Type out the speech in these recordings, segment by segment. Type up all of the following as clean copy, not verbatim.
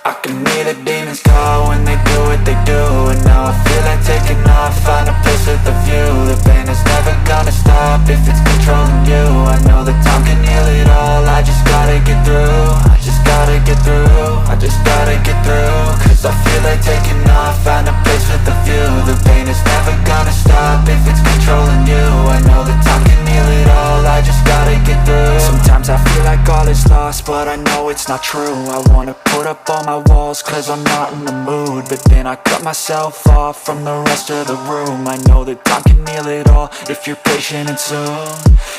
I can hear the demons call when they do what they do. And now I feel like taking off, find a place with a view. The pain is never gonna stop if it's controlling you. I know that time can heal it all, I just gotta get through. I just gotta get through, I just gotta get through. Cause I feel like taking off, find a place with a view. The pain is never gonna stop if it's controlling you. I know that time can heal it all, I just gotta get through. Sometimes I feel like all is lost, but I know it's not true. I wanna put up all my walls cause I'm not in the mood, but then I cut myself off from the rest of the room. I know that time can heal it all if you're patient, and soon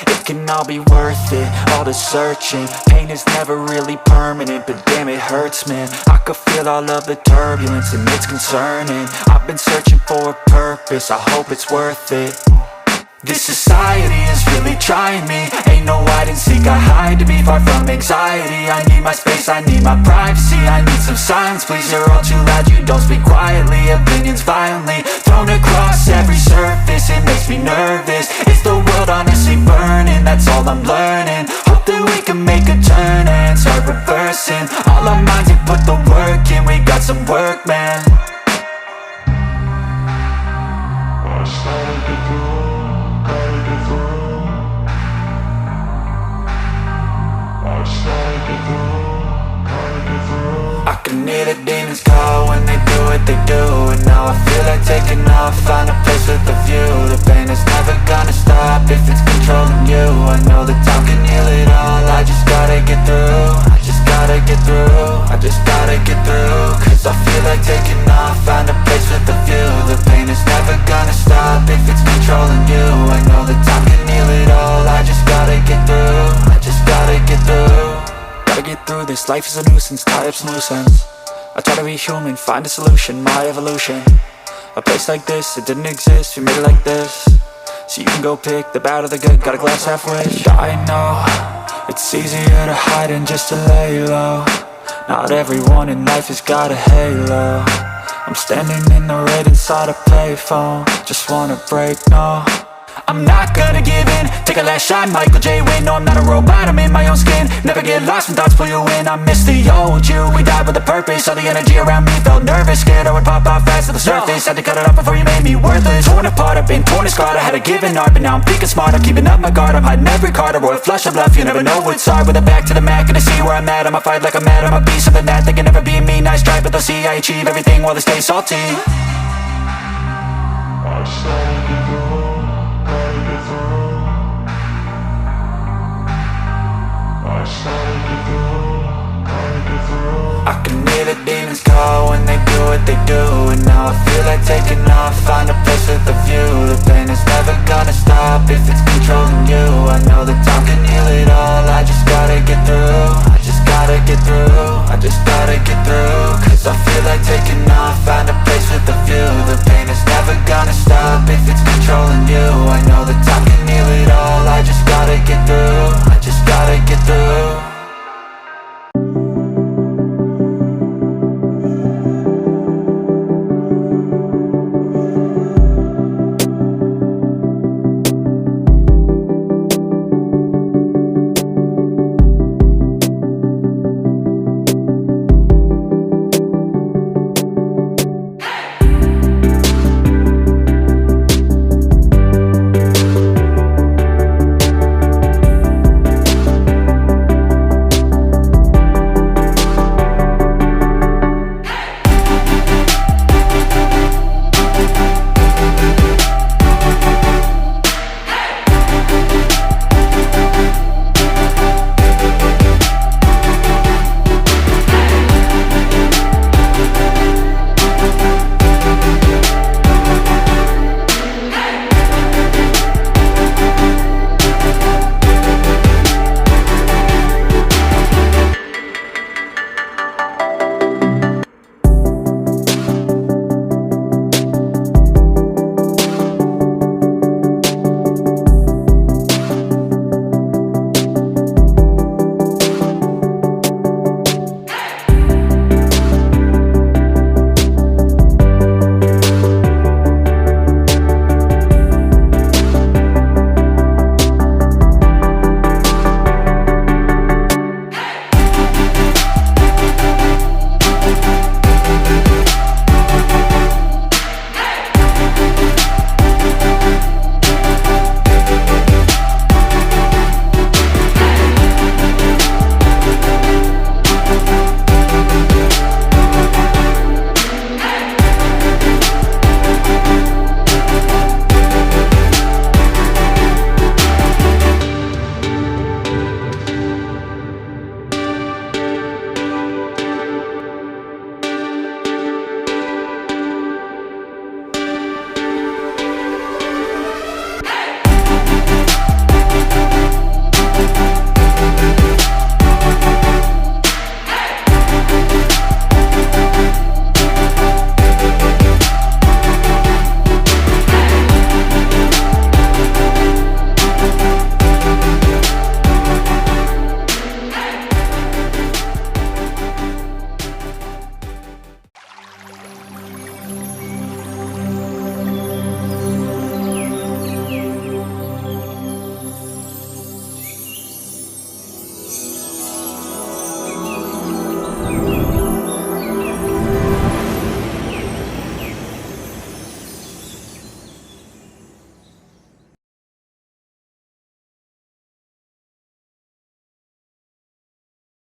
it can all be worth it, all the searching. Pain is never really permanent, but damn it hurts, man. I could feel all of the turbulence and it's concerning. I've been searching for a purpose, I hope it's worth it. This society is really trying me. Ain't no hide and seek, I hide to be far from anxiety. I need my space, I need my privacy. I need some silence, please, you're all too loud. You don't speak quietly, opinions violently thrown across every surface. It makes me nervous, is the world honestly burning? That's all I'm learning. Hope that we can make a turn and start reversing all our minds and put the work in. We got some work, man. I started to do. I can hear the demons call when they do what they do. And now I feel like taking off, find a place with a view. The pain is never gonna stop if it's controlling you. I know that time can heal it all, I just gotta get through. I just gotta get through, I just gotta get through. Cause I feel like taking off, find a place with a view. The pain is never gonna stop if it's controlling you. I know that time can heal it all, I just gotta get through. I just gotta get through. Gotta get through this, life is a nuisance, tie up some loose ends. I try to be human, find a solution, my evolution. A place like this, it didn't exist, we made it like this. So you can go pick the bad or the good, got a glass halfway. I know, it's easier to hide than just to lay low. Not everyone in life has got a halo. I'm standing in the red inside a payphone, just wanna break, no. I'm not gonna give in, take a last shot, Michael J. Win. No, I'm not a robot, I'm in my own skin. Never get lost when thoughts pull you in. I miss the old you, we died with a purpose. All the energy around me felt nervous, scared I would pop out fast to the surface. Had to cut it off before you made me worthless. Torn apart, I've been torn and scarred. I had a given art, but now I'm thinking smart. I'm keeping up my guard, I'm hiding every card. A royal flush of bluff, you never know what's hard. With a back to the mat, gonna see where I'm at. I'ma fight like I'm mad, I'ma be something that they can never be me. Nice try, but they'll see I achieve everything while they stay salty. I started to go. I can hear the demons call when they do what they do. And now I feel like taking off, find a place with a view. The pain is never gonna stop if it's controlling you. I know that time can heal it all, I just gotta get through. I just gotta get through, I just gotta get through. Cause I feel like taking off, find a place with a view. The pain is never gonna stop if it's controlling you. I know that time can